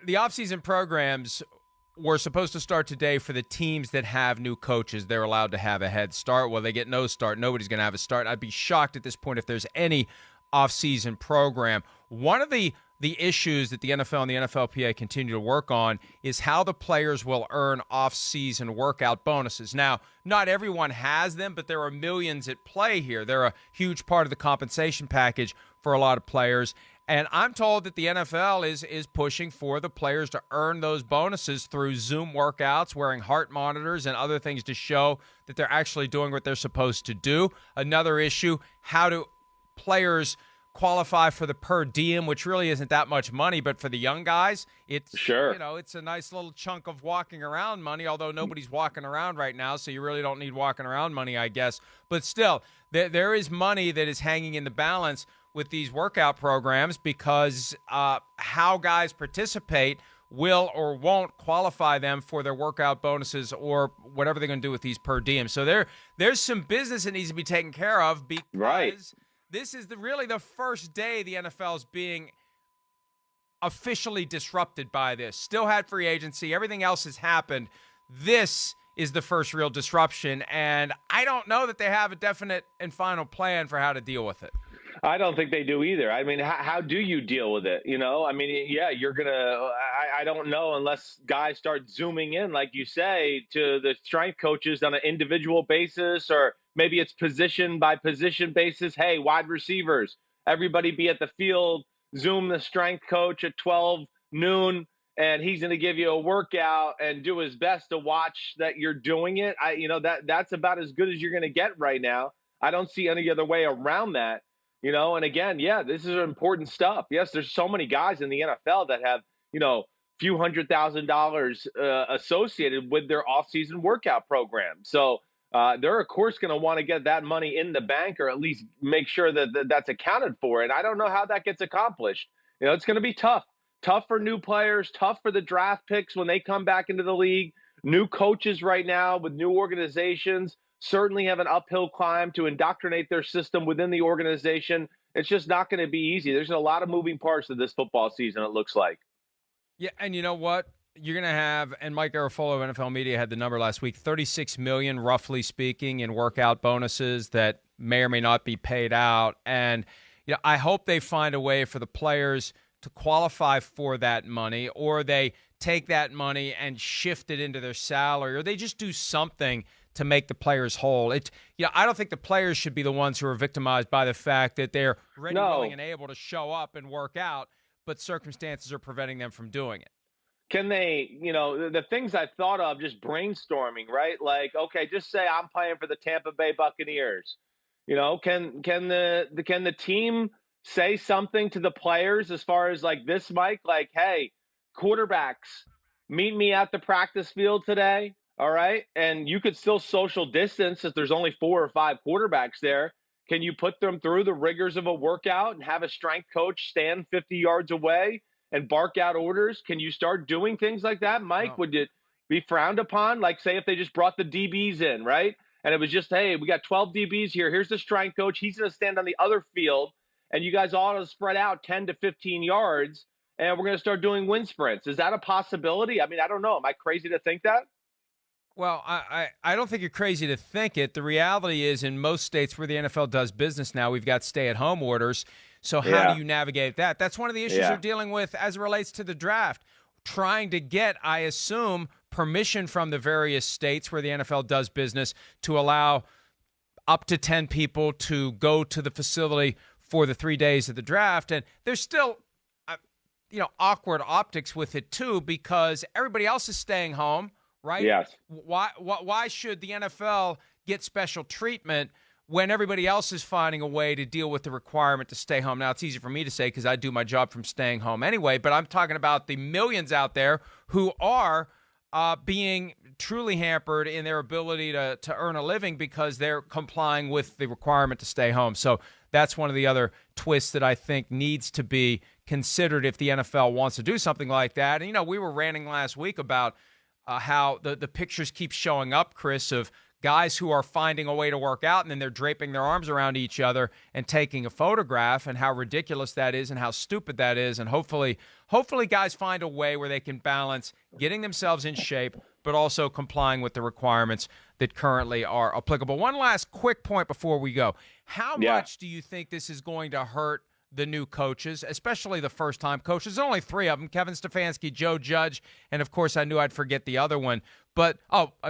the offseason programs were supposed to start today for the teams that have new coaches. They're allowed to have a head start. Well, they get no start. Nobody's going to have a start. I'd be shocked at this point if there's any offseason program. One of the issues that the NFL and the NFLPA continue to work on is how the players will earn off-season workout bonuses. Now, not everyone has them, but there are millions at play here. They're a huge part of the compensation package for a lot of players. And I'm told that the NFL is pushing for the players to earn those bonuses through Zoom workouts, wearing heart monitors and other things to show that they're actually doing what they're supposed to do. Another issue, how do players qualify for the per diem, which really isn't that much money, but for the young guys, it's it's a nice little chunk of walking around money, although nobody's walking around right now, so you really don't need walking around money, I guess. But still, there is money that is hanging in the balance with these workout programs because how guys participate will or won't qualify them for their workout bonuses or whatever they're going to do with these per diem. So there's some business that needs to be taken care of because this is really the first day the NFL is being officially disrupted by this. Still had free agency. Everything else has happened. This is the first real disruption, and I don't know that they have a definite and final plan for how to deal with it. I don't think they do either. I mean, how do you deal with it? I mean, yeah, you're going to – I don't know unless guys start zooming in, like you say, to the strength coaches on an individual basis, or maybe it's position by position basis. Hey, wide receivers, everybody be at the field, Zoom the strength coach at 12 noon, and he's going to give you a workout and do his best to watch that you're doing it. That's about as good as you're going to get right now. I don't see any other way around that. And again, this is important stuff. Yes, there's so many guys in the NFL that have, few $100,000 associated with their offseason workout program. So they're, of course, going to want to get that money in the bank, or at least make sure that that's accounted for. And I don't know how that gets accomplished. It's going to be tough for new players, tough for the draft picks when they come back into the league. New coaches right now with new organizations certainly have an uphill climb to indoctrinate their system within the organization. It's just not going to be easy. There's a lot of moving parts to this football season, it looks like. Yeah, and you know what? You're going to have, and Mike Garafolo of NFL Media had the number last week, $36 million, roughly speaking, in workout bonuses that may or may not be paid out. And I hope they find a way for the players to qualify for that money, or they take that money and shift it into their salary, or they just do something to make the players whole. I don't think the players should be the ones who are victimized by the fact that they're ready, willing, and able to show up and work out, but circumstances are preventing them from doing it. Can they, the things I've thought of, just brainstorming, right? Like, okay, just say I'm playing for the Tampa Bay Buccaneers. Can the team say something to the players as far as like this, Mike? Like, hey, quarterbacks, meet me at the practice field today. All right. And you could still social distance if there's only 4 or 5 quarterbacks there. Can you put them through the rigors of a workout and have a strength coach stand 50 yards away and bark out orders? Can you start doing things like that, Mike? No. Would it be frowned upon? Like, say, if they just brought the DBs in, right? And it was just, hey, we got 12 DBs here. Here's the strength coach. He's going to stand on the other field, and you guys all to spread out 10 to 15 yards, and we're going to start doing wind sprints. Is that a possibility? I mean, I don't know. Am I crazy to think that? Well, I don't think you're crazy to think it. The reality is, in most states where the NFL does business now, we've got stay-at-home orders. So how do you navigate that? That's one of the issues you're dealing with as it relates to the draft. Trying to get, I assume, permission from the various states where the NFL does business to allow up to 10 people to go to the facility for the 3 days of the draft. And there's still awkward optics with it, too, because everybody else is staying home. Right? Yes. Why should the NFL get special treatment when everybody else is finding a way to deal with the requirement to stay home? Now, it's easy for me to say because I do my job from staying home anyway, but I'm talking about the millions out there who are being truly hampered in their ability to earn a living because they're complying with the requirement to stay home. So that's one of the other twists that I think needs to be considered if the NFL wants to do something like that. And, we were ranting last week about how the pictures keep showing up, Chris, of guys who are finding a way to work out and then they're draping their arms around each other and taking a photograph, and how ridiculous that is and how stupid that is. And hopefully guys find a way where they can balance getting themselves in shape but also complying with the requirements that currently are applicable. One last quick point before we go. How much do you think this is going to hurt the new coaches, especially the first-time coaches? There's only 3 of them, Kevin Stefanski, Joe Judge, and, of course, I knew I'd forget the other one. But,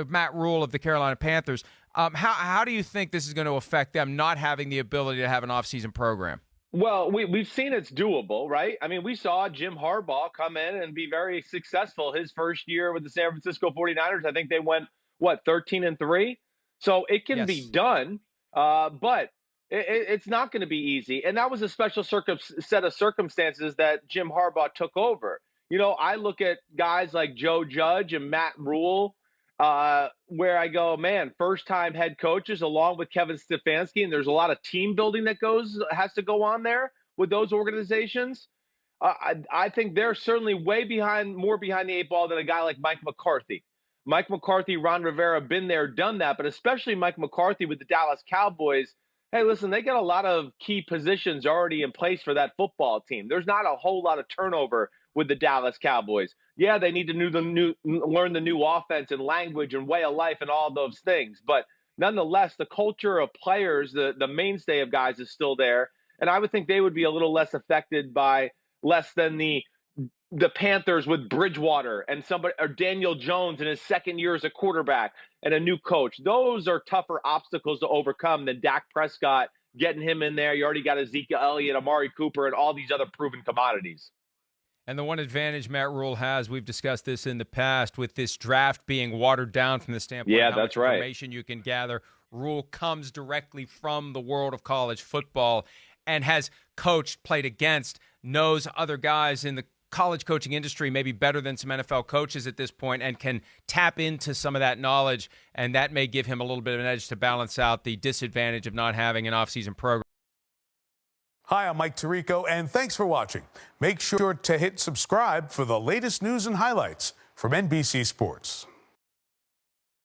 Matt Rule of the Carolina Panthers. How do you think this is going to affect them not having the ability to have an offseason program? Well, we've seen it's doable, right? I mean, we saw Jim Harbaugh come in and be very successful his first year with the San Francisco 49ers. I think they went, 13-3? So it can be done, but it's not going to be easy. And that was a special set of circumstances that Jim Harbaugh took over. You know, I look at guys like Joe Judge and Matt Rule, where I go, man, first-time head coaches along with Kevin Stefanski, and there's a lot of team building that has to go on there with those organizations. I think they're certainly more behind the 8 ball than a guy like Mike McCarthy. Mike McCarthy, Ron Rivera, been there, done that, but especially Mike McCarthy with the Dallas Cowboys. Hey, listen, they got a lot of key positions already in place for that football team. There's not a whole lot of turnover with the Dallas Cowboys. Yeah, they need to learn the new offense and language and way of life and all those things. But nonetheless, the culture of players, the mainstay of guys is still there. And I would think they would be a little less affected by less than the Panthers with Bridgewater and or Daniel Jones in his second year as a quarterback and a new coach. Those are tougher obstacles to overcome than Dak Prescott, getting him in there. You already got Ezekiel Elliott, Amari Cooper, and all these other proven commodities. And the one advantage Matt Rule has, we've discussed this in the past, with this draft being watered down from the standpoint of how much information you can gather. Rule comes directly from the world of college football and has coached, played against, knows other guys in the college coaching industry maybe better than some NFL coaches at this point, and can tap into some of that knowledge, and that may give him a little bit of an edge to balance out the disadvantage of not having an offseason program. Hi, I'm Mike Tirico, and thanks for watching. Make sure to hit subscribe for the latest news and highlights from NBC Sports.